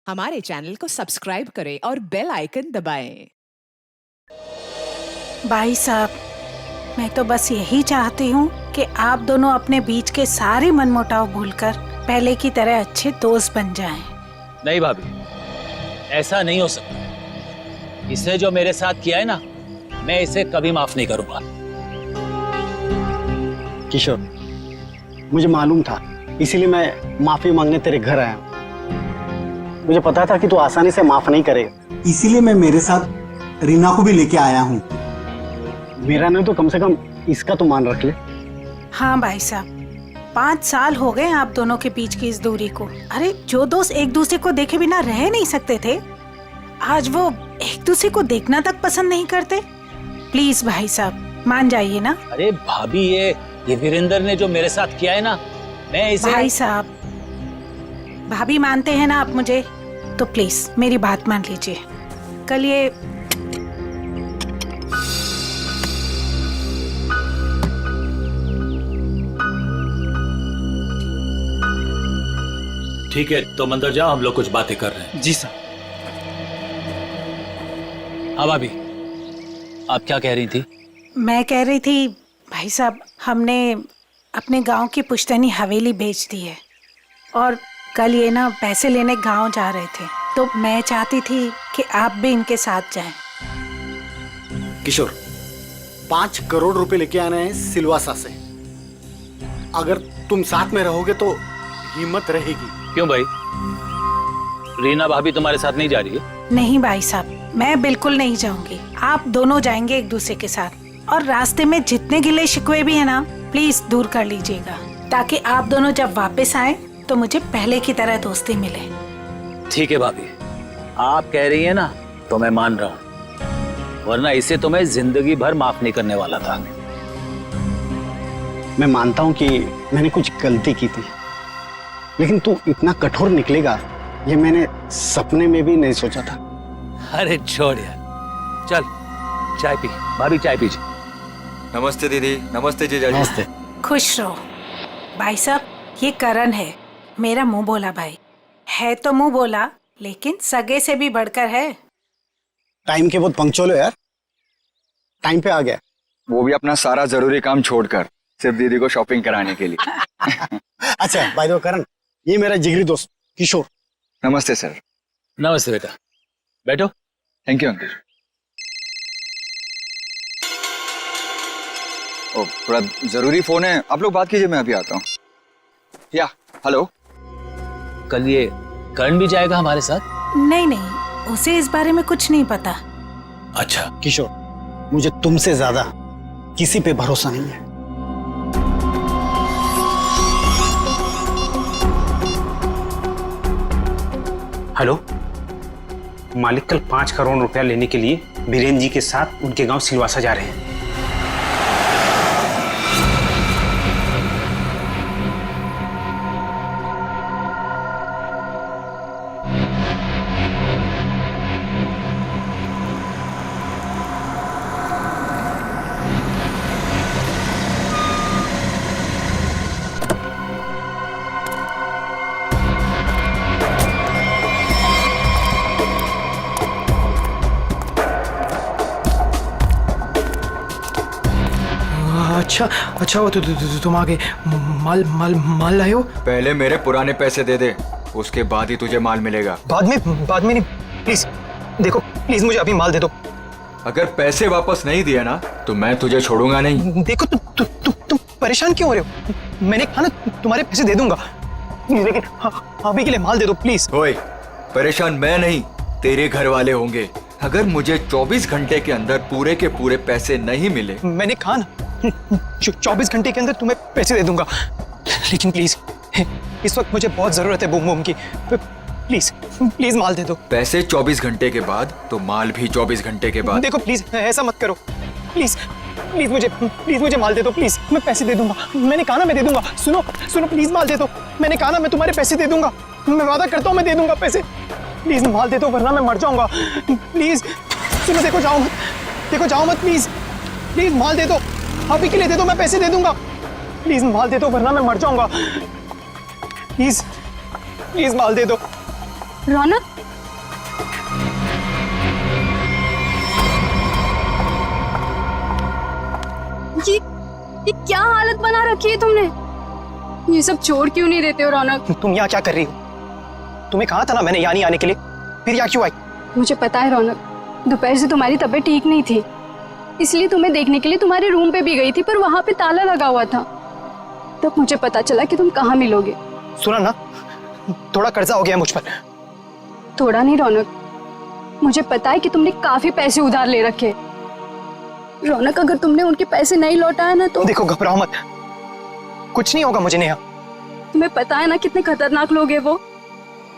हमारे चैनल को सब्सक्राइब करें और बेल आइकन दबाएं। भाई साहब, मैं तो बस यही चाहती हूँ कि आप दोनों अपने बीच के सारे मनमुटाव भूलकर पहले की तरह अच्छे दोस्त बन जाएं। नहीं भाभी, ऐसा नहीं हो सकता। इसने जो मेरे साथ किया है ना, मैं इसे कभी माफ नहीं करूंगा। किशोर, मुझे मालूम था, इसीलिए मैं माफी मांगने तेरे घर आया हूँ। मुझे पता था कि तू आसानी से माफ नहीं करेगा, इसीलिए मैं मेरे साथ रीना को भी लेके आया हूँ। मेरा नहीं तो कम से कम इसका तो मान रख ले। हाँ भाई साहब, 5 साल हो गए आप दोनों के बीच की इस दूरी को। अरे जो दोस्त एक दूसरे को देखे बिना रह नहीं सकते थे, आज वो एक दूसरे को देखना तक पसंद नहीं करते। प्लीज भाई साहब, मान जाइए ना। अरे भाभी, ये वीरेंद्र ने जो मेरे साथ किया है ना, मैं इसे... भाई साहब, भाभी मानते हैं ना आप मुझे, तो प्लीज मेरी बात मान लीजिए। कल ये ठीक है, तुम अंदर जाओ, हम लोग कुछ बातें कर रहे हैं। जी सर। हाँ भाभी, आप क्या कह रही थी? मैं कह रही थी भाई साहब, हमने अपने गांव की पुश्तैनी हवेली बेच दी है और कल ये ना पैसे लेने गांव जा रहे थे, तो मैं चाहती थी कि आप भी इनके साथ जाएं। किशोर, 5 करोड़ रुपए लेके आने हैं सिलवासा से। अगर तुम साथ में रहोगे तो हिम्मत रहेगी। क्यों भाई, रीना भाभी तुम्हारे साथ नहीं जा रही है? नहीं भाई साहब, मैं बिल्कुल नहीं जाऊंगी। आप दोनों जाएंगे एक दूसरे के साथ, और रास्ते में जितने गिले शिकवे भी है ना, प्लीज दूर कर लीजिएगा, ताकि आप दोनों जब वापस आए तो मुझे पहले की तरह दोस्ती मिले। ठीक है भाभी, आप कह रही है ना, तो मैं मान रहा हूँ, वरना इसे तो मैं जिंदगी भर माफ नहीं करने वाला था। मैं मानता हूँ कि मैंने कुछ गलती की थी, लेकिन तू इतना कठोर निकलेगा ये मैंने सपने में भी नहीं सोचा था। अरे छोड़ यार, चल चाय पी। भाभी चाय पीजिए। नमस्ते दीदी। नमस्ते जीजा जी। नमस्ते। खुश रहो। भाई साहब, ये करण है, मेरा मुंह बोला भाई है। तो मुंह बोला, लेकिन सगे से भी बढ़कर है। टाइम के बहुत पंक्चुअल हो यार, टाइम पे आ गया। वो भी अपना सारा जरूरी काम छोड़कर सिर्फ दीदी को शॉपिंग कराने के लिए। अच्छा बाय द वे करण, ये मेरा जिगरी दोस्त किशोर। नमस्ते सर। नमस्ते बेटा, बैठो। Thank you uncle. ओ, थोड़ा जरूरी फोन है, आप लोग बात कीजिए, मैं अभी आता हूँ। या हेलो। कल ये करण भी जाएगा हमारे साथ? नहीं नहीं, उसे इस बारे में कुछ नहीं पता। अच्छा किशोर, मुझे तुमसे ज्यादा किसी पे भरोसा नहीं है। हेलो, मालिक कल 5 करोड़ रुपया लेने के लिए बीरेन जी के साथ उनके गांव सिलवासा जा रहे हैं। अच्छा वो तुम आगे माल लाए हो? पहले मेरे पुराने पैसे दे दे, उसके बाद ही तुझे माल मिलेगा। बाद में नहीं, प्लीज देखो, प्लीज मुझे अभी माल दे दो। अगर पैसे वापस नहीं दिए ना, तो मैं तुझे छोड़ूंगा नहीं। देखो तुम परेशान क्यों हो रहे हो? मैंने कहा ना तुम्हारे पैसे दे दूंगा, लेकिन अभी के लिए माल दे दो प्लीज। ओए, परेशान मैं नहीं, तेरे घर वाले होंगे। अगर मुझे 24 घंटे के अंदर पूरे के पूरे पैसे नहीं मिले, मैंने कहा ना 24 घंटे के अंदर तुम्हें पैसे दे दूंगा, लेकिन प्लीज इस वक्त मुझे बहुत जरूरत है बूम की। प्लीज माल दे दो। पैसे 24 घंटे के बाद तो माल भी 24 घंटे के बाद। देखो प्लीज ऐसा मत करो, प्लीज मुझे माल दे दो प्लीज, मैं पैसे दे दूंगा। मैंने कहा ना मैं दे दूंगा। सुनो प्लीज माल दे दो। मैंने कहा ना मैं तुम्हारे पैसे दे दूंगा, मैं वादा करता हूँ मैं दे दूंगा पैसे। प्लीज माल दे दो वरना मैं मर जाऊंगा। प्लीज सुनो, देखो जाओ मत प्लीज माल दे दो, अभी के लिए दे दो, मैं पैसे दे दूंगा। प्लीज माल दे दो वरना मैं मर जाऊंगा। प्लीज माल दे दो। रौनक, ये क्या हालत बना रखी है तुमने? ये सब छोड़ क्यों नहीं देते हो रौनक? तुम यहाँ क्या कर रही हो? तुम्हें कहा था ना मैंने यहाँ नहीं आने के लिए, फिर यहाँ क्यों आई? मुझे पता है रौनक, दोपहर से तुम्हारी तबीयत ठीक नहीं थी, इसलिए तुम्हें देखने के लिए तुम्हारे रूम पे भी गई थी, पर वहां पे ताला लगा हुआ था। तब मुझे पता चला कि तुम कहाँ मिलोगे। सुना ना, थोड़ा कर्जा हो गया मुझ पर। थोड़ा नहीं रौनक, मुझे पता है कि तुमने काफी पैसे उधार ले रखे। रौनक, अगर तुमने उनके पैसे नहीं लौटाए ना तो देखो, घबराओ मत, कुछ नहीं होगा मुझे नेहा। तुम्हें पता है ना कितने खतरनाक लोग हैं वो।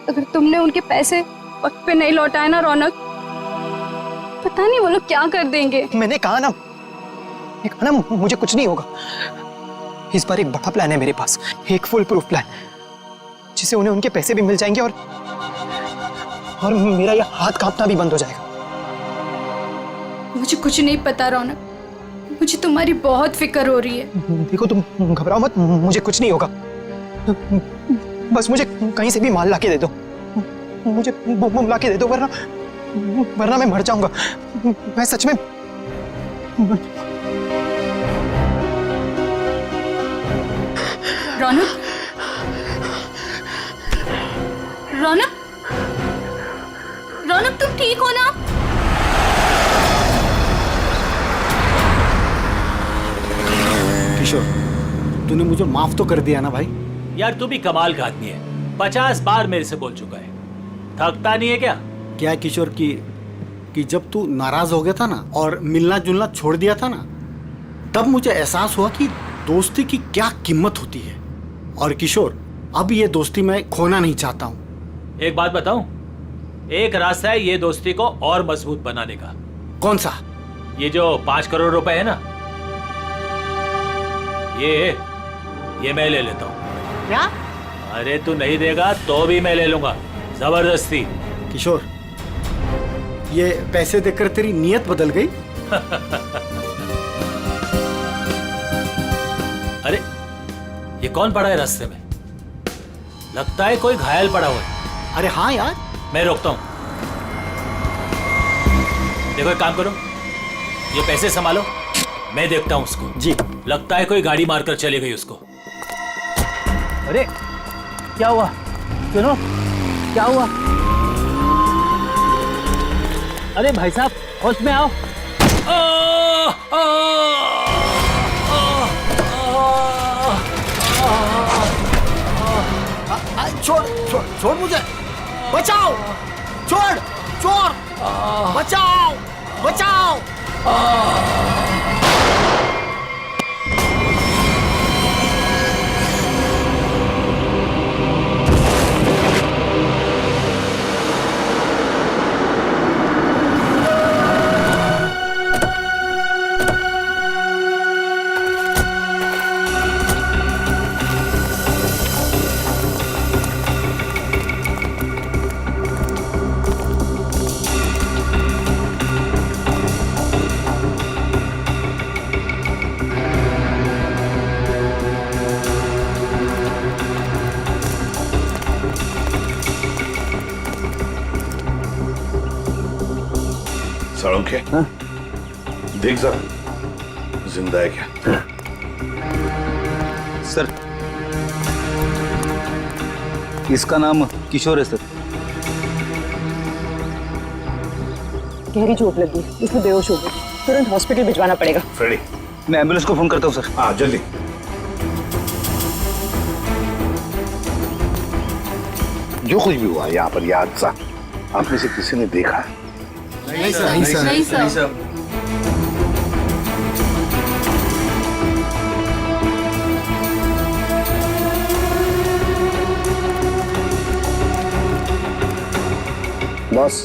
अगर तुमने उनके पैसे वक्त पे नहीं लौटाए ना रौनक, पता नहीं वो लोग क्या कर देंगे। मैंने कहा ना मुझे कुछ नहीं होगा। इस बार एक बड़ा प्लान है मेरे पास, एक फुल प्रूफ प्लान, जिससे उन्हें उनके पैसे भी मिल जाएंगे और मेरा यह हाथ कांपना भी बंद हो जाएगा। मुझे कुछ नहीं पता रौनक, मुझे तुम्हारी बहुत फिक्र हो रही है। देखो, तुम घबराओ मत, मुझे कुछ नहीं होगा। बस मुझे कहीं से भी माल लाके दे दो, मुझे बम लाके दे दो, वरना मैं मर जाऊंगा। मैं सच में रौनक, रौनक, रौनक, तुम ठीक हो ना? किशोर, तूने मुझे माफ तो कर दिया ना भाई? यार तू भी कमाल का आदमी है, 50 बार मेरे से बोल चुका है, थकता नहीं है क्या? क्या है किशोर कि जब तू नाराज हो गया था ना और मिलना जुलना छोड़ दिया था ना, तब मुझे एहसास हुआ कि दोस्ती की क्या कीमत होती है। और किशोर, अब ये दोस्ती मैं खोना नहीं चाहता हूँ। एक बात बताऊं, एक रास्ता है ये दोस्ती को और मजबूत बनाने का। कौन सा? ये जो 5 करोड़ रुपए है ना, ये मैं ले लेता हूँ। क्या? अरे तू नहीं देगा तो भी मैं ले लूंगा, जबरदस्ती। किशोर, ये पैसे देकर तेरी नीयत बदल गई? अरे ये कौन पड़ा है रास्ते में? लगता है कोई घायल पड़ा हुआ है। अरे हाँ यार, मैं रोकता हूं। देखो एक काम करो, ये पैसे संभालो, मैं देखता हूं उसको। जी। लगता है कोई गाड़ी मारकर चली गई उसको। अरे क्या हुआ? सुनो, क्या हुआ? अरे भाई साहब, होश में आओ। छोड़ छोड़ छोड़ मुझे, बचाओ, छोड़, चोर, बचाओ, बचाओ। सड़ोंके, देख जरा जिंदा है क्या? सर, इसका नाम किशोर है सर। गहरी चोट लगी, इसमें बेहोश हो गई, तुरंत हॉस्पिटल भिजवाना पड़ेगा। फ्रेडी, मैं एम्बुलेंस को फोन करता हूँ सर। हाँ जल्दी। जो कुछ भी हुआ यहाँ पर, यह हादसा आप में से किसी ने देखा है? नहीं सर, नहीं सर, नहीं sir. Boss,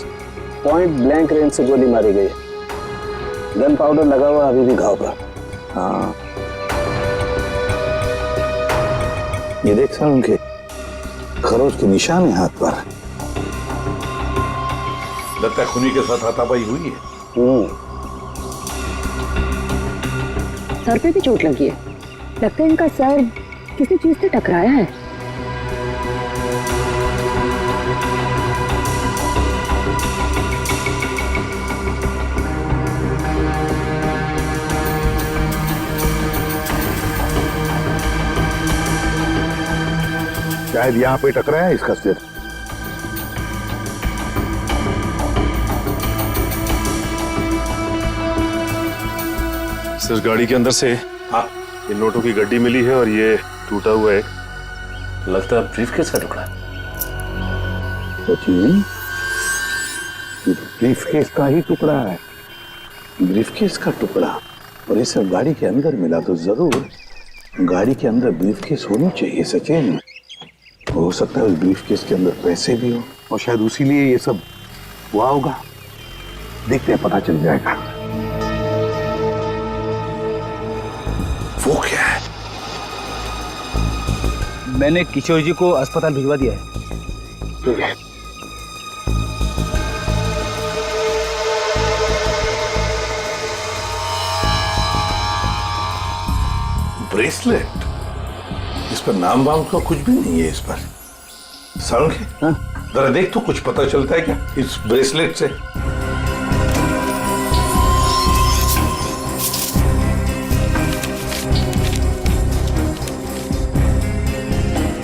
point blank range से गोली मारी गई, गन पाउडर लगा हुआ अभी भी घाव पर। हाँ, ये देख सर, उनके खरोच के निशान है हाथ पर। लगता है खूनी के साथ हाथापाई हुई है। सर पे भी चोट लगी है, लगता है इनका सर किसी चीज से टकराया है। शायद यहाँ पे टकराया है इसका सिर। सर गाड़ी के अंदर से हाँ, ये नोटों की गड्डी मिली है और ये टूटा हुआ है, लगता है ब्रीफकेस का टुकड़ा। सचिन, ये ब्रीफकेस का ही टुकड़ा है, ब्रीफकेस का टुकड़ा। और ये सब गाड़ी के अंदर मिला तो जरूर गाड़ी के अंदर ब्रीफकेस होनी चाहिए सचिन। हो सकता है उस ब्रीफकेस के अंदर पैसे भी हो और शायद उसी लिए ये सब हुआ होगा। देखते हैं, पता चल जाएगा। वो क्या है? मैंने किशोर जी को अस्पताल भिजवा दिया है। ठीक है। ब्रेसलेट, इस पर नाम वाम का कुछ भी नहीं है। इस पर सालुंखे, जरा देख तो कुछ पता चलता है क्या इस ब्रेसलेट से?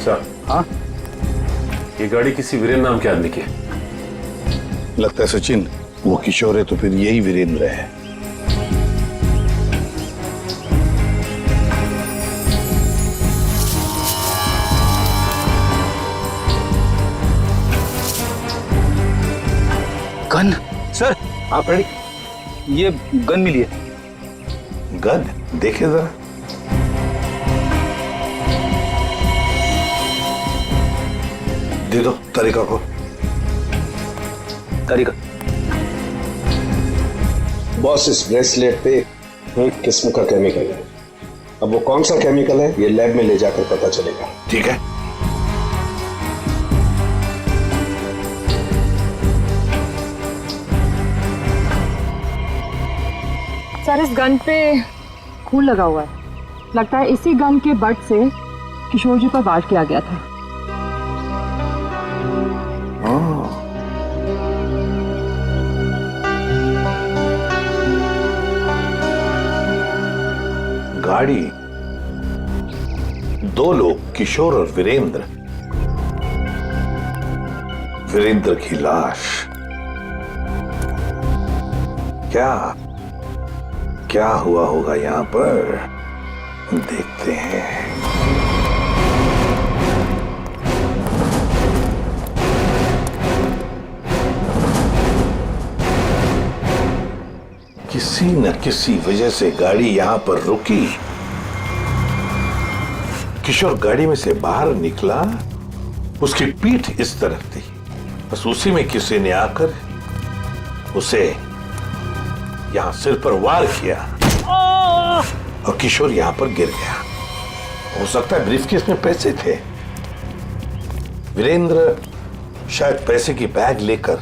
सर, हाँ, ये गाड़ी किसी वीरेंद्र नाम के आदमी की है। लगता है सचिन वो किशोर है, तो फिर यही वीरेंद्र है। गन सर, आप रेडी? ये गन मिली है। गन देखे जरा। दे दो तरीका को। तरीका बॉस, इस ब्रेसलेट पे एक किस्म का केमिकल है। अब वो कौन सा केमिकल है ये लैब में ले जाकर पता चलेगा। ठीक है। सर, इस गन पे खून लगा हुआ है। लगता है इसी गन के बट से किशोर जी पर वार किया गया था। गाड़ी, दो लोग, किशोर और वीरेंद्र। वीरेंद्र की लाश। क्या हुआ होगा यहां पर, देखते हैं। किसी न किसी वजह से गाड़ी यहां पर रुकी। किशोर गाड़ी में से बाहर निकला, उसकी पीठ इस तरफ थी, बस उसी में किसी ने आकर उसे यहां सिर पर वार किया और किशोर यहां पर गिर गया। हो सकता है ब्रीफकेस में पैसे थे। वीरेंद्र शायद पैसे की बैग लेकर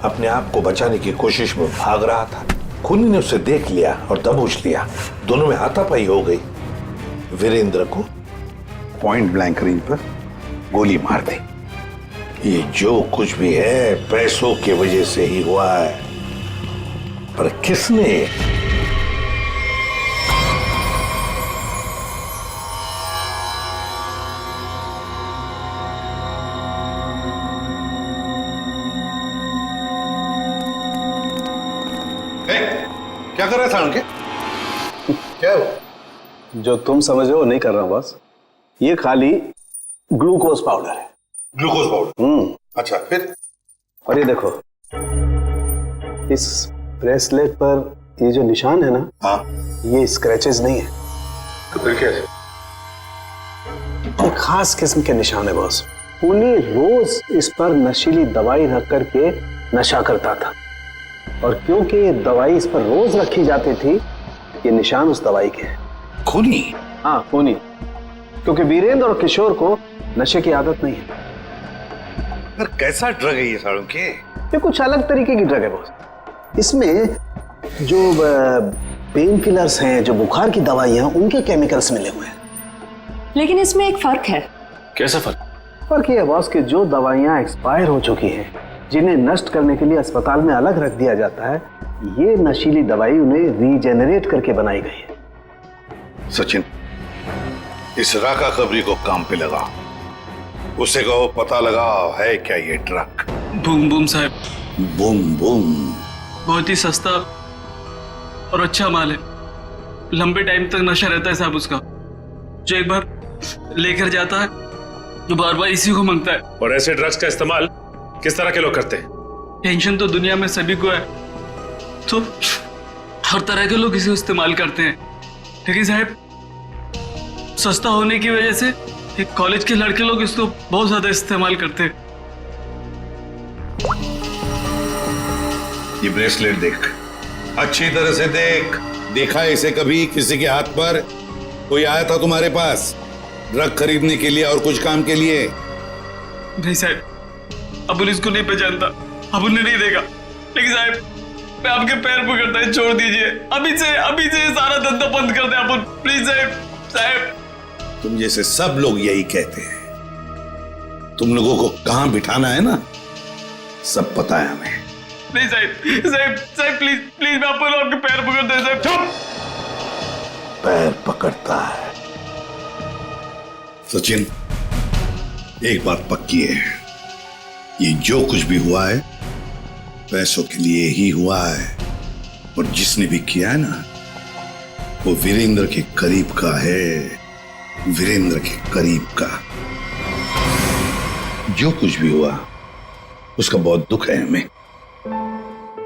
अपने आप को बचाने की कोशिश में भाग रहा था। खूनी ने उसे देख लिया और दबोच लिया। दोनों में हाथापाई हो गई। वीरेंद्र को पॉइंट ब्लैंक रेंज पर गोली मार दी। ये जो कुछ भी है पैसों की वजह से ही हुआ है, पर किसने? क्या कर रहा था उनके? क्या हो? जो तुम समझ रहे हो नहीं कर रहा हूं बस। ये खाली ग्लूकोज पाउडर है। Glucose powder? अच्छा, फिर? और ये देखो, इस ब्रेसलेट पर ये जो निशान है ना, हाँ, ये स्क्रैचेस नहीं है। तो फिर क्या है? एक खास किस्म के निशान है बॉस। खूनी रोज इस पर नशीली दवाई रख करके नशा करता था, और क्योंकि ये दवाई इस पर रोज रखी जाती थी, ये निशान उस दवाई के हैं। खूनी? हाँ, खूनी। क्योंकि वीरेंद्र और किशोर को नशे की आदत नहीं है। पर कैसा ड्रग है ये सालों के? ये कुछ अलग तरीके की ड्रग है बॉस। इसमें जो पेन किलर्स हैं, जो बुखार की दवाइयां, उनके केमिकल्स मिले हुए हैं। लेकिन इसमें एक फर्क है। कैसा फर्क? फर्क ये है बॉस कि जो दवाइयां एक्सपायर हो चुकी हैं, जिन्हें नष्ट करने के लिए अस्पताल में अलग रख दिया जाता है, ये नशीली दवाई उन्हें रीजेनरेट करके बनाई गई है। सचिन, इस राका खबरी को काम पे लगा। उसे कहो पता लगाओ है क्या ये ट्रक। बूम बूम साहब। बूम बूम बहुत ही सस्ता और अच्छा माल है। लंबे टाइम तक नशा रहता है साहब उसका। जो एक बार लेकर जाता है जो बार बार इसी को मांगता है। और ऐसे ड्रग्स का इस्तेमाल किस तरह के लोग करते हैं? टेंशन तो दुनिया में सभी को है, तो हर तरह के लोग इसे इस्तेमाल करते हैं। लेकिन साहब सस्ता होने की वजह से एक कॉलेज के लड़के लोग इसको बहुत ज्यादा इस्तेमाल करते हैं। ये ब्रेसलेट देख, अच्छी तरह से देख। देखा है इसे कभी किसी के हाथ पर? कोई आया था तुम्हारे पास ड्रग खरीदने के लिए और कुछ काम के लिए? नहीं साहब, अबुल इसको नहीं पहचानता, अबुल ने नहीं देखा। लेकिन साहब मैं आपके पैर पकड़ता है, छोड़ दीजिए। अभी से सारा धंधा बंद कर दे अबुल, प्लीज साहब। तुम जैसे सब लोग यही कहते हैं। तुम लोगों को कहां बिठाना है ना, सब पता है हमें। नहीं साहब प्लीज मैं आपके पैर पकड़ता है साहब। चुप! पैर पकड़ता है। सचिन, एक बात पक्की है, ये जो कुछ भी हुआ है पैसों के लिए ही हुआ है। और जिसने भी किया है ना, वो वीरेंद्र के करीब का है, वीरेंद्र के करीब का। जो कुछ भी हुआ उसका बहुत दुख है हमें।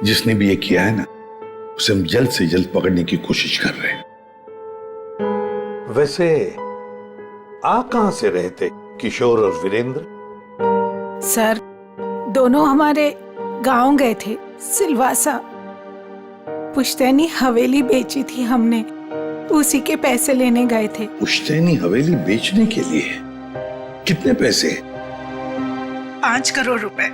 जिसने भी ये किया है ना, उसे हम जल्द से जल्द पकड़ने की कोशिश कर रहे हैं। वैसे आप कहां से रहे थे किशोर और वीरेंद्र? सर दोनों हमारे गांव गए थे, सिलवासा। पुश्तैनी हवेली बेची थी हमने, उसी के पैसे लेने गए थे। पुश्तैनी हवेली बेचने के लिए? कितने पैसे? 5 करोड़ रुपए।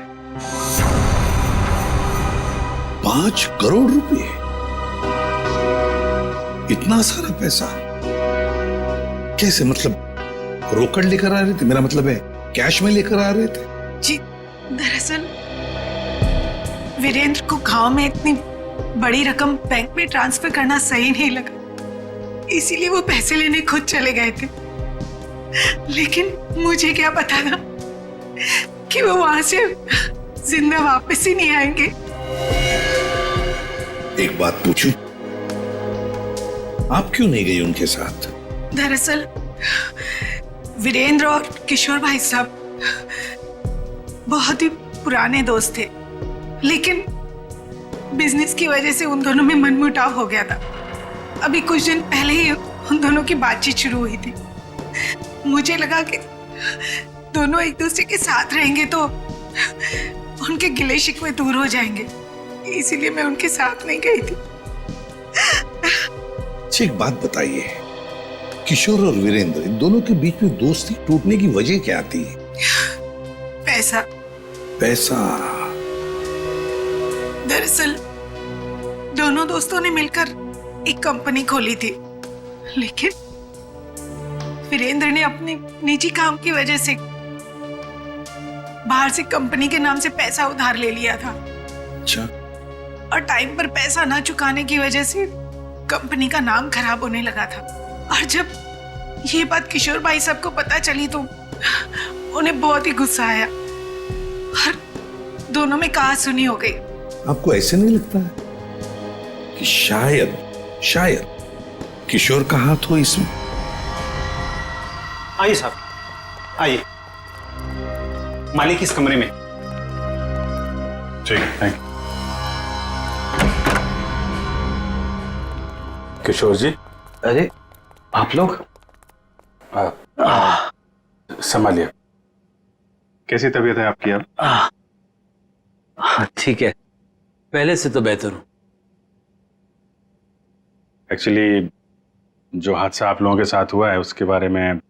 5 करोड़ रुपए? इतना सारा पैसा कैसे? मतलब रोकड़ लेकर आ रहे थे? मेरा मतलब है कैश में लेकर आ रहे थे? जी दरअसल वीरेंद्र को गांव में इतनी बड़ी रकम बैंक में ट्रांसफर करना सही नहीं लगा, इसीलिए वो पैसे लेने खुद चले गए थे। लेकिन मुझे क्या पता था कि वो वहां से जिंदा वापस ही नहीं आएंगे। एक बात पूछूं, आप क्यों नहीं गई उनके साथ? दरअसल वीरेंद्र और किशोर भाई साहब बहुत ही पुराने दोस्त थे, लेकिन बिजनेस की वजह से उन दोनों में मनमुटाव हो गया था। अभी कुछ दिन पहले ही उन दोनों की बातचीत शुरू हुई थी। मुझे लगा कि दोनों एक दूसरे के साथ रहेंगे तो उनके गिले शिकवे दूर हो जाएंगे, इसीलिए मैं उनके साथ नहीं गई थी। एक बात बताइए, किशोर और वीरेंद्र इन दोनों के बीच में दोस्ती टूटने की वजह क्या थी? पैसा। पैसा? दरअसल दोनों दोस्तों ने मिलकर एक कंपनी खोली थी, लेकिन वीरेंद्र ने अपने निजी काम की वजह से बाहर से कंपनी के नाम से पैसा उधार ले लिया था। अच्छा। और टाइम पर पैसा ना चुकाने की वजह से कंपनी का नाम खराब होने लगा था। और जब ये बात किशोर भाई साहब को पता चली तो उन्हें बहुत ही गुस्सा आया और दोनों में कहा सुनी हो गई। आपको ऐसे नहीं लगता है कि शायद किशोर का हाथ हो इसमें? आइए साहब, आइए। मालिक इस कमरे में। ठीक है, थैंक यू। किशोर जी। अरे आप लोग? संभालिए। कैसी तबीयत है आपकी अब? ठीक है, पहले से तो बेहतर हूं। एक्चुअली जो हादसा आप लोगों के साथ हुआ है उसके बारे में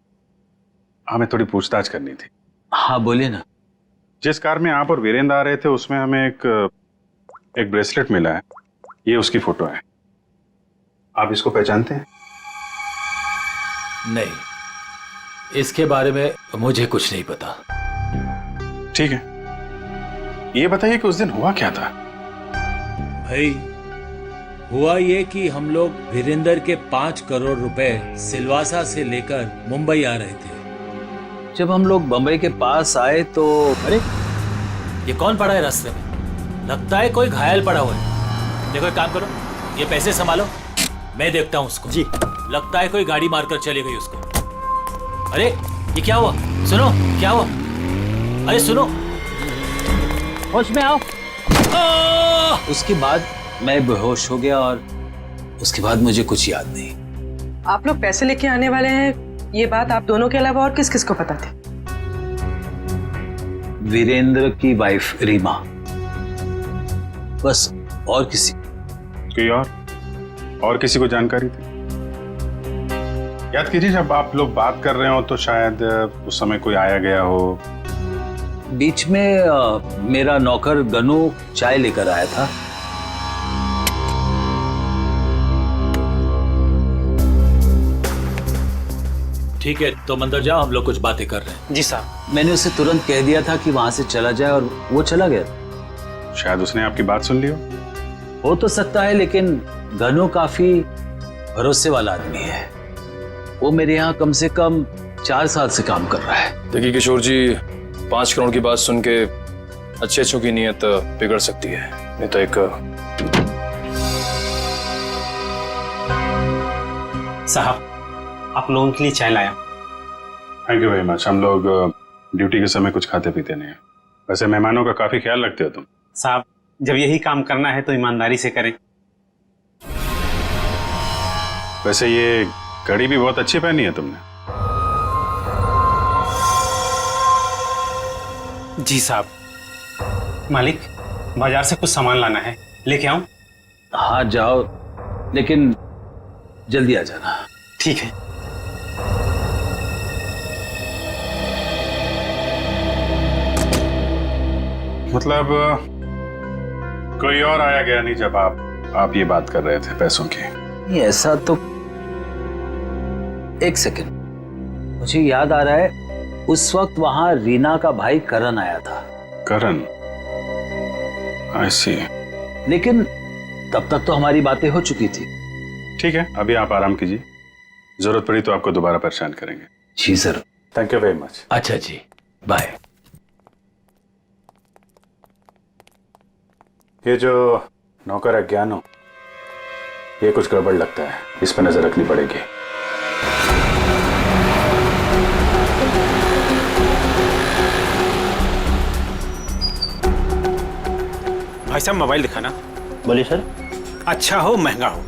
हमें थोड़ी पूछताछ करनी थी। हाँ बोलिए ना। जिस कार में आप और वीरेंद्र आ रहे थे उसमें हमें एक ब्रेसलेट मिला है, ये उसकी फोटो है। आप इसको पहचानते हैं? नहीं, इसके बारे में मुझे कुछ नहीं पता। ठीक है, ये बताइए कि उस दिन हुआ क्या था? भाई हुआ ये कि हम लोग वीरेंद्र के 5 करोड़ रुपए सिलवासा से लेकर मुंबई आ रहे थे। जब हम लोग बम्बई के पास आए तो अरे ये कौन पड़ा है रास्ते में? लगता है कोई घायल पड़ा हुआ है। देखो एक काम करो, ये पैसे संभालो, मैं देखता हूँ उसको। जी। लगता है कोई गाड़ी मारकर चली गई उसको। अरे ये क्या हुआ? सुनो, क्या हुआ? अरे सुनो, होश में आओ। उसके बाद मैं बेहोश हो गया और उसके बाद मुझे कुछ याद नहीं। आप लोग पैसे लेके आने वाले हैं, ये बात आप दोनों के अलावा और किस किस को पता थी? वीरेंद्र की वाइफ रीमा, बस। और किसी कोई और किसी को जानकारी थी? याद कीजिए, जब आप लोग बात कर रहे हो तो शायद उस समय कोई आया गया हो। बीच में मेरा नौकर गनू चाय लेकर आया था। ठीक है, तुम अंदर जाओ, हम लोग कुछ बातें कर रहे हैं। जी साहब। मैंने उसे तुरंत कह दिया था कि वहां से चला जाए और वो चला गया। शायद उसने आपकी बात सुन ली हो तो सकता है, लेकिन गनू काफी भरोसे वाला आदमी है। वो मेरे यहाँ कम से कम 4 साल से काम कर रहा है। देखिए किशोर जी, 5 करोड़ की बात सुन के अच्छों की नीयत बिगड़ सकती है। नहीं तो एक साहब, आप लोगों के लिए चाय लाया। Thank you very much. हम लोग ड्यूटी के समय कुछ खाते पीते नहीं हैं। वैसे मेहमानों का काफी ख्याल रखते हो तुम। साहब, जब यही काम करना है तो ईमानदारी से करें। वैसे ये घड़ी भी बहुत अच्छी पहनी है तुमने। जी साहब। मालिक, बाजार से कुछ सामान लाना है, लेके आऊं? हाँ जाओ, लेकिन जल्दी आ जाना। ठीक है। मतलब कोई और आया गया नहीं जब आप ये बात कर रहे थे पैसों की? नहीं, ऐसा तो। एक सेकंड, मुझे याद आ रहा है, उस वक्त वहां रीना का भाई करण आया था। करण? आई सी। लेकिन तब तक तो हमारी बातें हो चुकी थी। ठीक है, अभी आप आराम कीजिए, जरूरत पड़ी तो आपको दोबारा परेशान करेंगे। जी sir. Thank you very much. अच्छा जी, बाय। ये जो नौकर है ज्ञानो, ये कुछ गड़बड़ लगता है, इस पर नजर रखनी पड़ेगी। भाई साहब, मोबाइल दिखाना। बोलिए सर। अच्छा हो महंगा हो।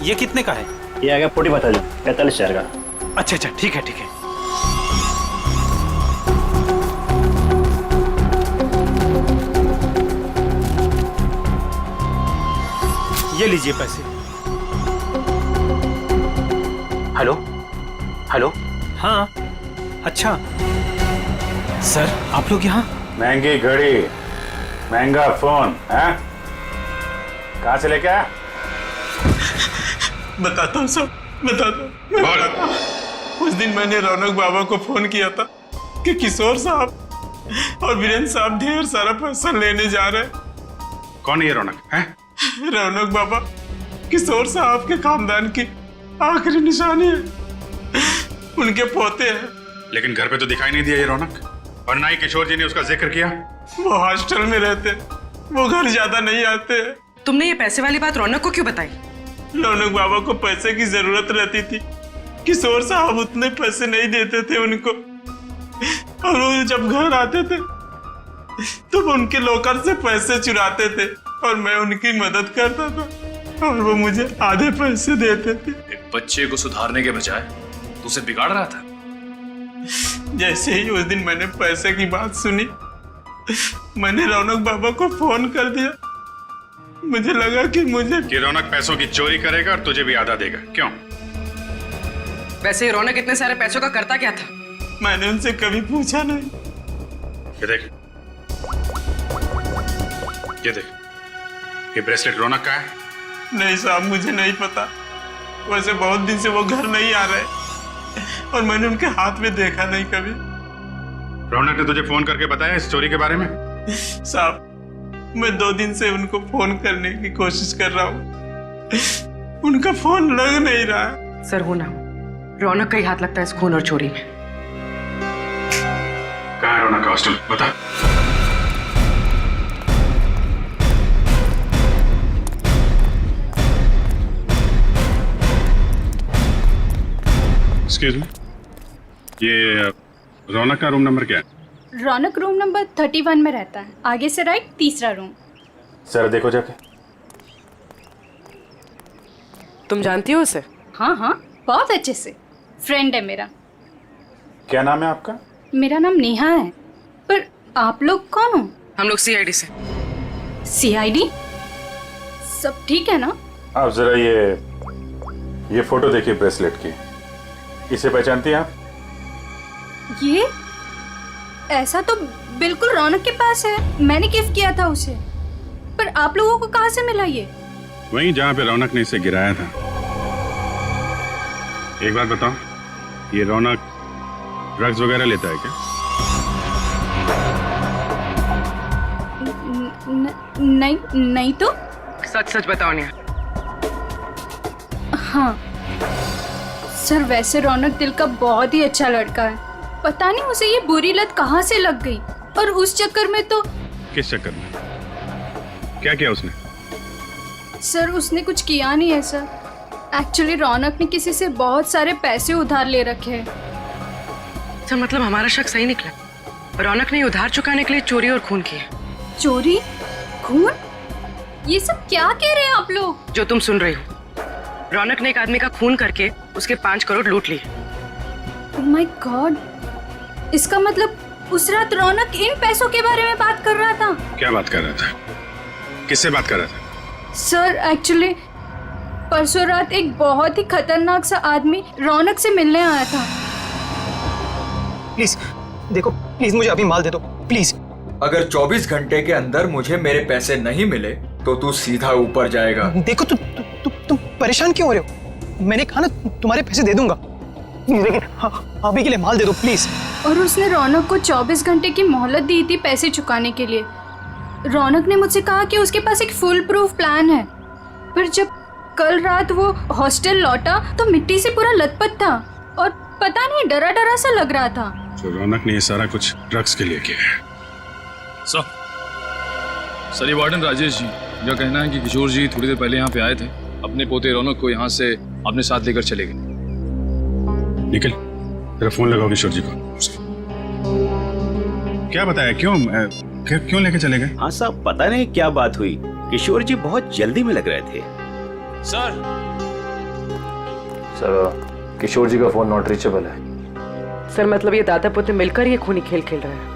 ये कितने का है? ये आ गया 45,000 का। अच्छा अच्छा, ठीक है ठीक है। ये लीजिए पैसे। Hello hello. हाँ, अच्छा सर, आप लोग यहाँ? महंगी घड़ी, महंगा फोन है, कहाँ से लेके आया? बताता हूँ सब, बताता हूँ। उस दिन मैंने रौनक बाबा को फोन किया था कि किशोर साहब और वीरेंद्र साहब ढेर सारा पैसा लेने जा रहे हैं। कौन है ये रौनक? है रौनक बाबा किशोर साहब के खानदान की आखिरी निशानी है, उनके पोते हैं। लेकिन घर पे तो दिखाई नहीं दिया ये रौनक, और ना ही किशोर जी ने उसका जिक्र किया। वो हॉस्टल में रहते, वो घर ज्यादा नहीं आते हैं। तुमने ये पैसे वाली बात रौनक को क्यों बताई? रौनक बाबा को पैसे की जरूरत रहती थी, किशोर साहब उतने पैसे नहीं देते थे उनको, और वो जब घर आते थे तो वो उनके लॉकर से पैसे चुराते थे और मैं उनकी मदद करता था और वो मुझे आधे पैसे देते थे। एक बच्चे को सुधारने के बजाय तू उसे बिगाड़ रहा था। जैसे ही उस दिन मैंने पैसे की बात सुनी, मैंने रौनक बाबा को फोन कर दिया। मुझे लगा कि रौनक पैसों की चोरी करेगा और तुझे भी आधा देगा। क्यों? वैसे रौनक इतने सारे पैसों का करता क्या था? मैंने उनसे कभी पूछा नहीं। ये देख, ये देख, ये ब्रेसलेट रौनक का है। नहीं साहब, मुझे नहीं पता। वैसे बहुत दिन से वो घर नहीं आ रहे और मैंने उनके हाथ में देखा नहीं कभी। रौनक ने तुझे फोन करके बताया इस चोरी के बारे में? साहब, मैं 2 दिन से उनको फोन करने की कोशिश कर रहा हूँ, उनका फोन लग नहीं रहा। सर, हो ना, रौनक का ही हाथ लगता है इस खून और चोरी में। रौनक का हॉस्टल बता। एक्सक्यूज मी, ये रौनक का रूम नंबर क्या है? रौनक रूम नंबर 31 में रहता है, आगे से राइट, तीसरा रूम। सर देखो जाके। तुम जानती हो उसे? हाँ हाँ, बहुत अच्छे से, फ्रेंड है मेरा। क्या नाम है आपका? मेरा नाम नेहा है। पर आप लोग कौन हो? हम लोग सीआईडी से। सीआईडी? सब ठीक है ना? आप जरा ये फोटो देखिए ब्रेसलेट की, इसे पहचानती हैं आप? ये ऐसा तो बिल्कुल रौनक के पास है, मैंने गिफ्ट किया था उसे। पर आप लोगों को कहाँ से मिला ये? वहीं जहाँ पे रौनक ने इसे गिराया था। एक बात बताओ, ये रौनक ड्रग्स वगैरह लेता है क्या? नहीं नहीं तो। सच सच बताओ नेहा। हाँ सर, वैसे रौनक दिल का बहुत ही अच्छा लड़का है। पता नहीं उसे ये बुरी लत कहाँ से लग गई, और उस चक्कर में तो। किस चक्कर में? क्या किया उसने? सर उसने कुछ किया नहीं है सर। एक्चुअली रौनक ने किसी से बहुत सारे पैसे उधार ले रखे हैं। सर मतलब हमारा शक सही निकला, रौनक ने उधार चुकाने के लिए चोरी और खून किया। चोरी? खून? ये सब क्या कह रहे हैं आप लोग? जो तुम सुन रही हो, रौनक ने एक आदमी का खून करके उसके 5 करोड़ लूट लिए। ओह माय गॉड, इसका मतलब उस रात रौनक इन पैसों के बारे में बात कर रहा था। क्या बात कर रहा था? किससे बात कर रहा था? सर एक्चुअली परसों रात एक बहुत ही खतरनाक सा आदमी रौनक से मिलने आया था। प्लीज देखो, प्लीज मुझे अभी माल दे दो प्लीज। अगर 24 घंटे के अंदर मुझे मेरे पैसे नहीं मिले तो तू सीधा ऊपर जाएगा। देखो तुम परेशान क्यों हो रहे हो? मैंने कहा ना तुम्हारे पैसे दे दूंगा, लेकिन अभी के लिए माल दे दो प्लीज। और उसने रौनक को 24 घंटे की मोहलत दी थी पैसे चुकाने के लिए। रौनक ने मुझसे कहा कि उसके पास एक फुल प्रूफ प्लान है। पर जब कल रात वो हॉस्टल लौटा तो मिट्टी से पूरा लथपथ था और पता नहीं डरा डरा सा लग रहा था। तो रौनक ने ये सारा कुछ ड्रग्स के लिए किया है। सर ये वार्डन राजेश जी का कहना है कि किशोर जी थोड़ी देर पहले यहाँ पे आए थे, अपने पोते रौनक को यहाँ से अपने साथ लेकर चले गए। निखिल तेरा फोन लगाओ किशोर जी को। क्या बताया, क्यों लेके चले गए? हाँ साहब, पता नहीं क्या बात हुई, किशोर जी बहुत जल्दी में लग रहे थे। सर किशोर जी का फोन नॉट रीचेबल है। सर मतलब ये दादा पोते मिलकर ये खूनी खेल खेल रहे हैं।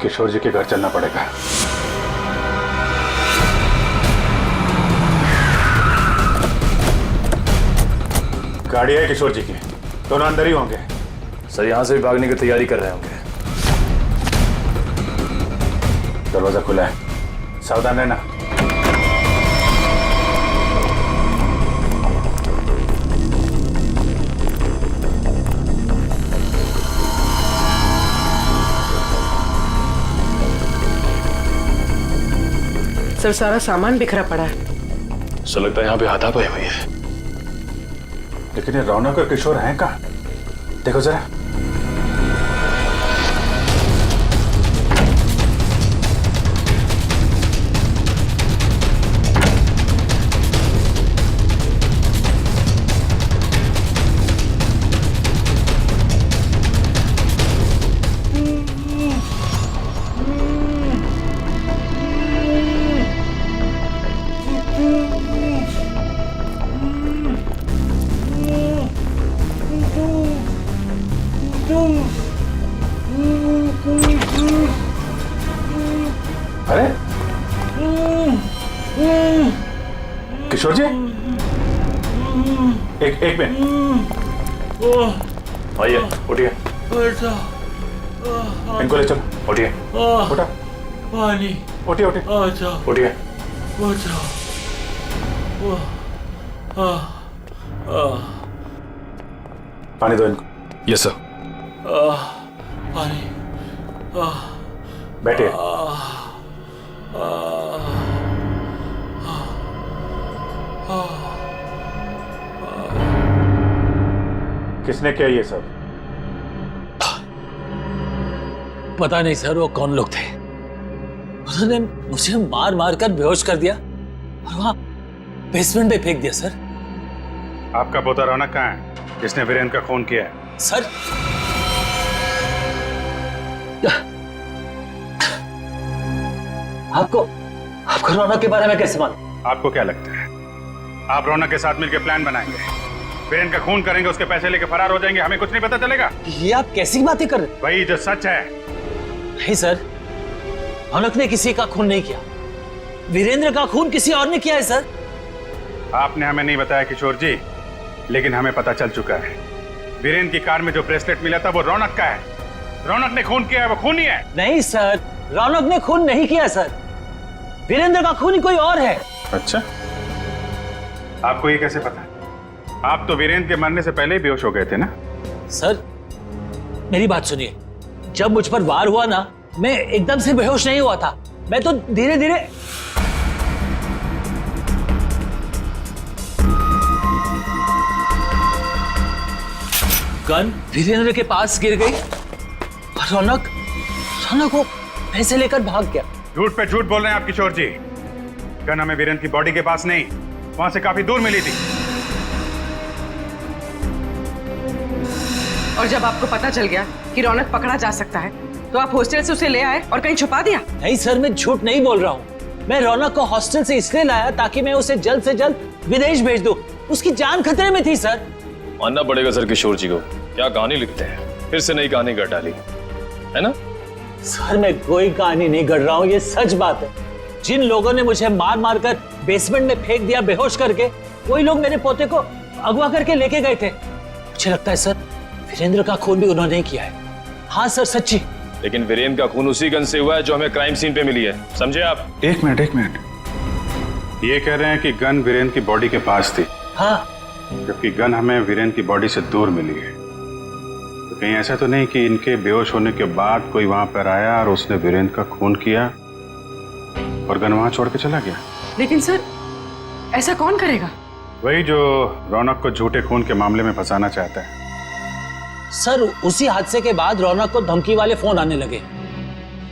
किशोर जी के घर चलना पड़ेगा। गाड़ी है किशोर जी की, दोनों अंदर ही होंगे। सर यहाँ से भी भागने की तैयारी कर रहे होंगे। दरवाजा खुला है, सावधान रहना। सर सारा सामान बिखरा पड़ा है। सर लगता है यहाँ पे हाथापाई हुई है। लेकिन ये रौनक और किशोर हैं कहाँ? देखो जरा। अरे किशोर जी, एक मिनट, आइए उठिए। इनको ले चलो, उठिए। उठा, पानी, उठिए उठिए, उठिए। पानी दो इनको। Yes sir. पानी, बैठिए। किसने किया ये सब? पता नहीं सर वो कौन लोग थे। उन्होंने मुझे मार मार कर बेहोश कर दिया और वहां बेसमेंट में फेंक दिया सर। आपका पोता रौनक कहाँ है जिसने वीरेंद्र का खून किया है? सर आपको रौनक के बारे में कैसे मालूम? आपको क्या लगता है आप रौनक के साथ मिलकर प्लान बनाएंगे, वीरेंद्र का खून करेंगे, उसके पैसे लेके फरार हो जाएंगे, हमें कुछ नहीं पता चलेगा? ये आप कैसी बातें कर रहे हैं? वही जो सच है। नहीं सर, रौनक ने किसी का खून नहीं किया, वीरेंद्र का खून किसी और ने किया है सर। आपने हमें नहीं बताया किशोर जी, लेकिन हमें पता चल चुका है वीरेंद्र की कार में जो ब्रेसलेट मिला था वो रौनक का है। रौनक ने खून किया है, वो खूनी है। नहीं सर, रौनक ने खून नहीं किया सर, वीरेंद्र का खूनी कोई और है। अच्छा, आपको ये कैसे पता? आप तो वीरेंद्र के मरने से पहले ही बेहोश हो गए थे ना? सर मेरी बात सुनिए, जब मुझ पर वार हुआ ना, मैं एकदम से बेहोश नहीं हुआ था, मैं तो धीरे धीरे। गन वीरेंद्र के पास गिर गई और रौनक वो पैसे लेकर भाग गया। झूठ पे झूठ बोल रहे हैं आप किशोर जी। गन हमें वीरेंद्र की बॉडी के पास नहीं, वहां से काफी दूर मिली थी। और जब आपको पता चल गया कि रौनक पकड़ा जा सकता है तो आप हॉस्टल से उसे ले आए और कहीं छुपा दिया? नहीं सर, मैं झूठ नहीं बोल रहा हूँ। मैं रौनक को हॉस्टल से इसलिए लाया ताकि मैं उसे जल्द से जल्द विदेश भेज दूं। उसकी जान खतरे में थी सर। मानना पड़ेगा सर किशोर जी को, क्या कहानी लिखते हैं, फिर से नई कहानी गढ़ डाली है ना? सर मैं कोई कहानी नहीं गढ़ रहा हूँ, ये सच बात है। जिन लोगों ने मुझे मार मार कर बेसमेंट में फेंक दिया बेहोश करके, वही लोग मेरे पोते को अगवा करके लेके गए थे। मुझे लगता है सर वीरेंद्र का खून भी उन्होंने ही किया है। हाँ सर सच्ची। लेकिन वीरेंद्र का खून उसी गन से हुआ है जो हमें क्राइम सीन पे मिली है, समझे आप? एक मिनट, ये कह रहे हैं कि गन वीरेंद्र की बॉडी के पास थी। हाँ, जबकि गन हमें वीरेंद्र की बॉडी से दूर मिली है। तो कहीं ऐसा तो नहीं कि इनके बेहोश होने के बाद कोई वहां पर आया और उसने वीरेंद्र का खून किया और गन वहां छोड़ के चला गया? लेकिन सर ऐसा कौन करेगा? वही जो रौनक को झूठे खून के मामले में फंसाना चाहता है। सर उसी हादसे के बाद रौनक को धमकी वाले फोन आने लगे।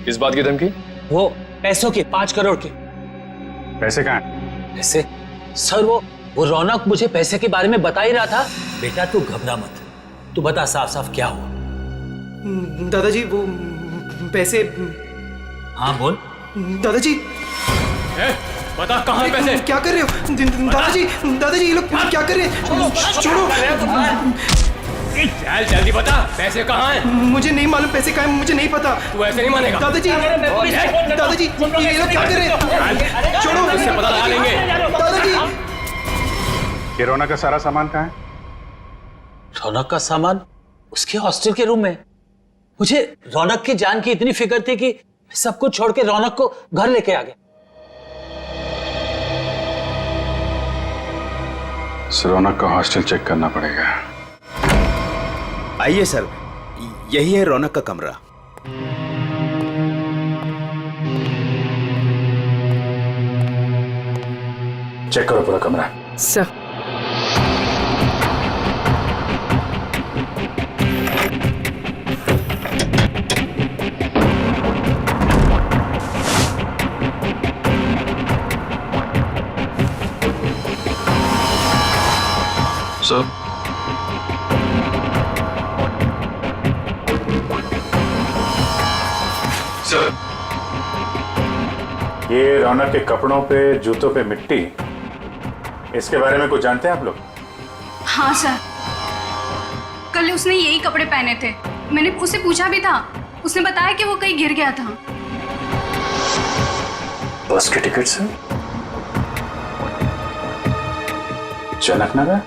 किस बात की धमकी? वो पैसों की, 5 करोड़ की। पैसे कहाँ हैं? पैसे? सर वो रौनक मुझे पैसे के बारे में बता ही रहा था। बेटा तू घबरा मत, तू बता साफ साफ क्या हुआ। दादाजी वो पैसे। हाँ बोल। दादाजी बता कहाँ है पैसे? क्या कर रहे हो दादाजी ये लोग क्या कर रहे हैं? छोड़ो। चल जल्दी बता पैसे कहाँ हैं? मुझे नहीं मालूम पैसे कहाँ हैं, मुझे नहीं पता। तू ऐसे नहीं मानेगा। दादाजी ये लोग क्या कर रहे हैं? छोड़ो, उससे पता लगा लेंगे। दादाजी ये रौनक का सारा सामान कहाँ है? रौनक का सामान उसके हॉस्टल के रूम में। मुझे रौनक की जान की इतनी फिक्र थी कि सब कुछ छोड़ के रौनक को घर लेके आ गया। रौनक का हॉस्टल चेक करना पड़ेगा। आइए सर, यही है रौनक का कमरा। चेक करो पूरा कमरा। सर सर ये रौनक के कपड़ों पे, जूतों पे मिट्टी, इसके बारे में कुछ जानते हैं आप लोग? हाँ सर, कल उसने यही कपड़े पहने थे। मैंने उससे पूछा भी था, उसने बताया कि वो कहीं गिर गया था। बस के टिकट से जनक नगर?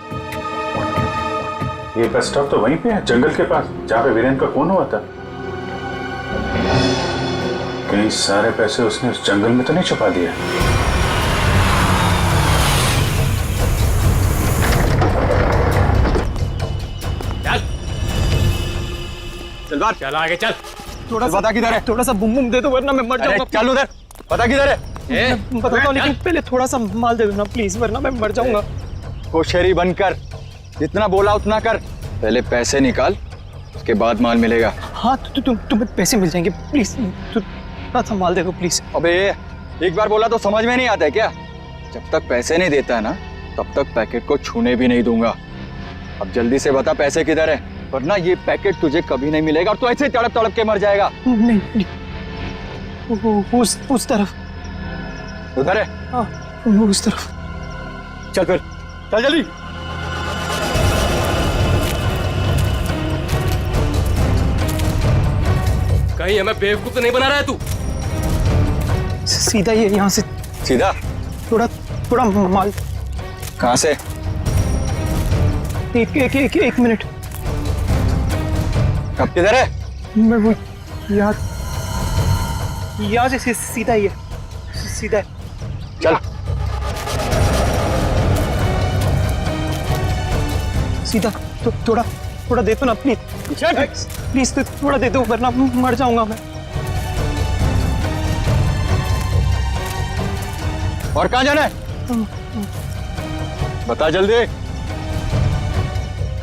ये बस स्टॉप तो वहीं पे है, जंगल के पास, जहाँ पे वीरेंद्र का खून हुआ था। कहीं सारे पैसे उसने उस जंगल में तो नहीं छुपा दिया? चल बात, चल आगे चल। थोड़ा सा पता किधर है? थोड़ा सा बुम बुम दे दो वरना मैं मर जाऊंगा। चल उधर, पता किधर है? बताता हूँ, लेकिन पहले थोड़ा सा माल दे दो ना प्लीज, वरना मैं मर जाऊंगा। होशियारी बनकर जितना बोला उतना कर। पहले पैसे निकाल, उसके बाद माल मिलेगा। हाँ तो तुम्हें पैसे मिल जाएंगे, प्लीज थोड़ा सा माल दे दो प्लीज। अबे एक बार बोला तो समझ में नहीं आता है क्या? जब तक पैसे नहीं देता है ना तब तक पैकेट को छूने भी नहीं दूंगा। अब जल्दी से बता पैसे किधर है, वरना ये पैकेट तुझे कभी नहीं मिलेगा और तू ऐसे तड़प तड़प के मर जाएगा। नहीं, उस तरफ। उधर है? हाँ, उस तरफ। चल फिर, चल जल्दी। कहीं हमें बेवकूफ तो नहीं बना रहा है तू? सीधा ये यहाँ से। सीधा? थोड़ा माल। कहाँ से? एक मिनट। कब किधर है? मैं वो यहाँ से सीधा ही है, सीधा है। चल सीधा। तो थोड़ा दे दो ना प्लीज, प्लीज तो थोड़ा दे दो वरना मर जाऊंगा मैं। और कहाँ जाना है? बता जल्दी।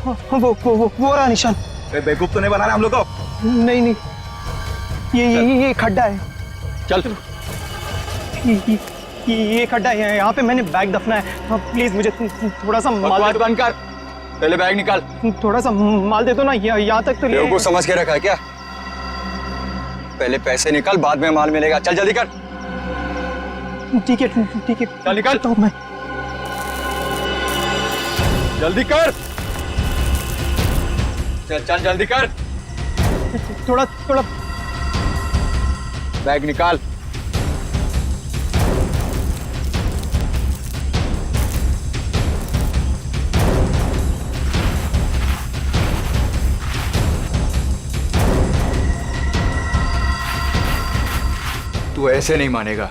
वो रहा निशान। बेवकूफ तो नहीं बना रहा हम लोग को? नहीं, ये खड्डा है। चल। ये खड्डा है, यहाँ पे मैंने बैग दफना है। प्लीज मुझे थोड़ा सा माल बंद कर, पहले बैग निकाल। थोड़ा सा माल दे दो ना, यहाँ तक तो ले। को समझ के रखा है क्या? पहले पैसे निकाल, बाद में माल मिलेगा। चल जल्दी कर। ठीक है। चल निकाल। तो मैं जल्दी कर। चल जल्दी कर। थोड़ा बैग निकाल। तू ऐसे नहीं मानेगा।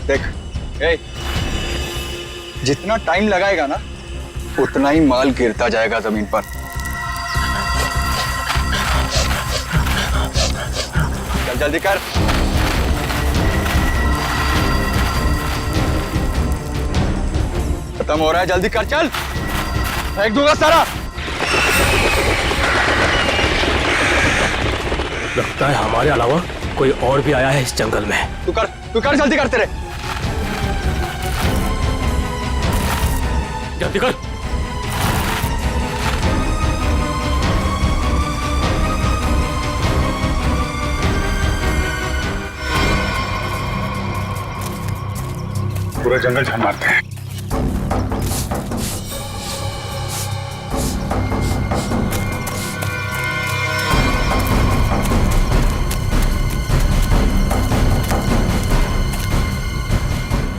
देख, जितना टाइम लगाएगा ना उतना ही माल गिरता जाएगा जमीन पर। चल जल्दी कर। खत्म हो रहा है, जल्दी कर। चल, फेंक दूंगा सारा। लगता है हमारे अलावा कोई और भी आया है इस जंगल में। तू कर जल्दी कर। तेरे जल्दी कर। पूरा जंगल झाड़ मारते हैं।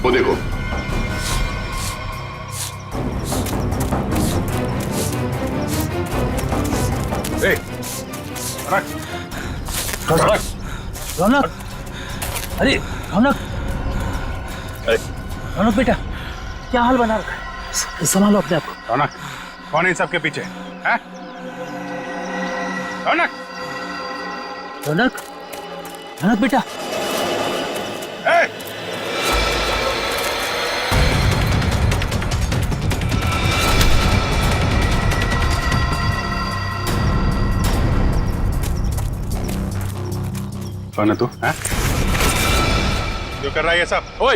वो देखो, रौनक, अरे रौनक बेटा, क्या हाल बना रखा है? संभालो अपने आप को। रौनक, कौन है इन सबके पीछे? हैं? रौनक बेटा। कौन है तू? हैं? जो कर रहा है ये सब? ओए,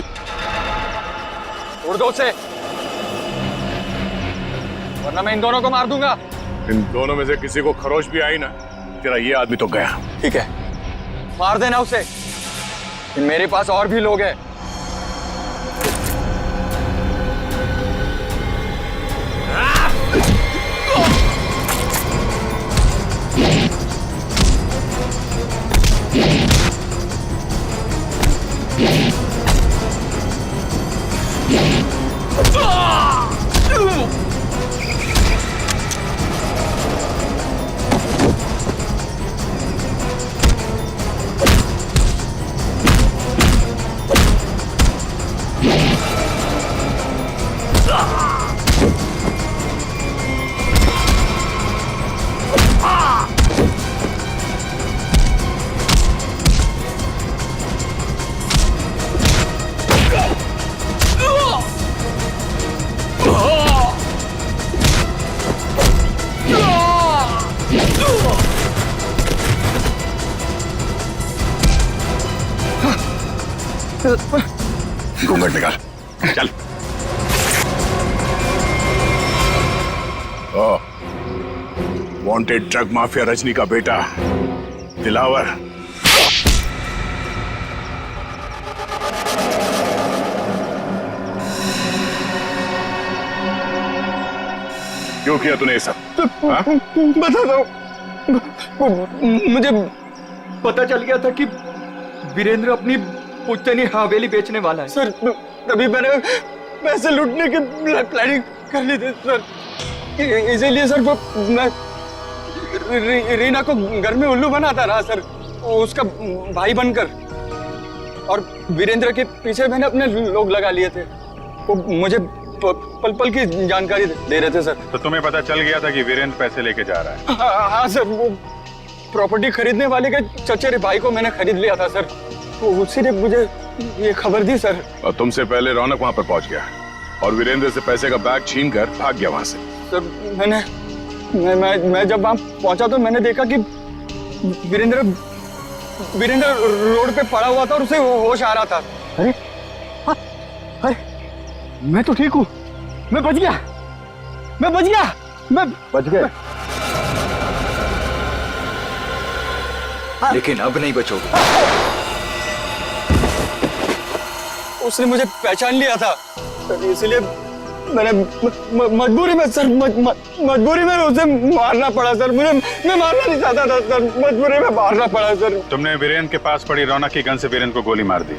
उड़ दो उसे, वरना मैं इन दोनों को मार दूंगा। इन दोनों में से किसी को खरोच भी आई ना, तेरा ये आदमी तो गया। ठीक है, मार देना उसे। मेरे पास और भी लोग हैं। घूंघट निकाल, चल। वांटेड ड्रग माफिया रजनी का बेटा दिलावर। क्यों किया तूने ये सब? बता दो, मुझे पता चल गया था कि वीरेंद्र अपनी पुश्तैनी हवेली बेचने वाला है सर। तभी मैंने पैसे लूटने की प्लानिंग कर ली थी सर। इसीलिए सर मैं रीना को घर में उल्लू बनाता रहा सर, उसका भाई बनकर। और वीरेंद्र के पीछे मैंने अपने लोग लगा लिए थे, वो मुझे पल पल की जानकारी दे रहे थे सर। तो तुम्हें पता चल गया था कि वीरेंद्र पैसे लेके जा रहा है? हाँ सर, वो प्रॉपर्टी खरीदने वाले के चचेरे भाई को मैंने खरीद लिया था सर, तो उसी ने मुझे ये खबर दी सर। और तुमसे पहले रौनक वहां पर पहुंच गया और वीरेंद्र से पैसे का बैग छीन कर भाग गया वहां से। सर मैं जब वहां पहुंचा तो मैंने देखा कि वीरेंद्र रोड पे पड़ा हुआ था और उसे होश आ रहा था। अरे मैं तो ठीक हूँ, मैं बच गया, मैं बच गया। लेकिन अब नहीं बचोगे। उसने मुझे पहचान लिया था सर, इसलिए मैंने मजबूरी में सर, मजबूरी में उसे मारना पड़ा सर। मैं मारना नहीं चाहता था सर, मजबूरी में मारना पड़ा सर। तुमने वीरेंद्र के पास पड़ी रौनक की गन से वीरेंद्र को गोली मार दी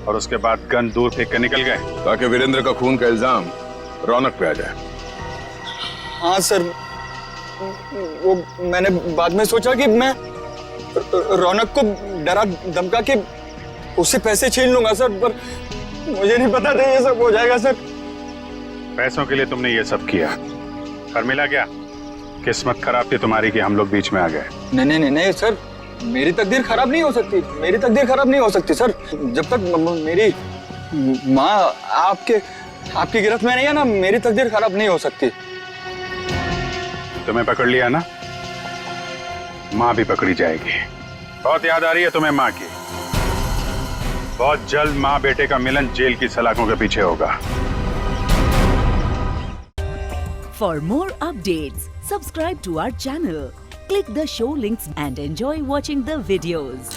और उसके बाद गन दूर फेंक कर निकल गए ताकि वीरेंद्र का खून का इल्जाम रौनक पे आ जाए। हाँ सर, वो मैंने बाद में सोचा कि मैं रौनक को डरा धमका के उससे पैसे छीन लूंगा सर, पर मुझे नहीं पता था ये सब हो जाएगा सर। पैसों के लिए तुमने ये सब किया, पर मिला क्या? किस्मत खराब थी तुम्हारी कि हम लोग बीच में आ गए। नहीं सर, मेरी तकदीर खराब नहीं हो सकती, मेरी तकदीर खराब नहीं हो सकती सर। जब तक मेरी माँ आपकी गिरफ्त में नहीं है ना, मेरी तकदीर खराब नहीं हो सकती। तुम्हें पकड़ लिया ना, माँ भी पकड़ी जाएगी। बहुत याद आ रही है तुम्हें माँ की। बहुत जल्द माँ बेटे का मिलन जेल की सलाखों के पीछे होगा। For more updates, subscribe to our channel, click the show links and enjoy watching the videos.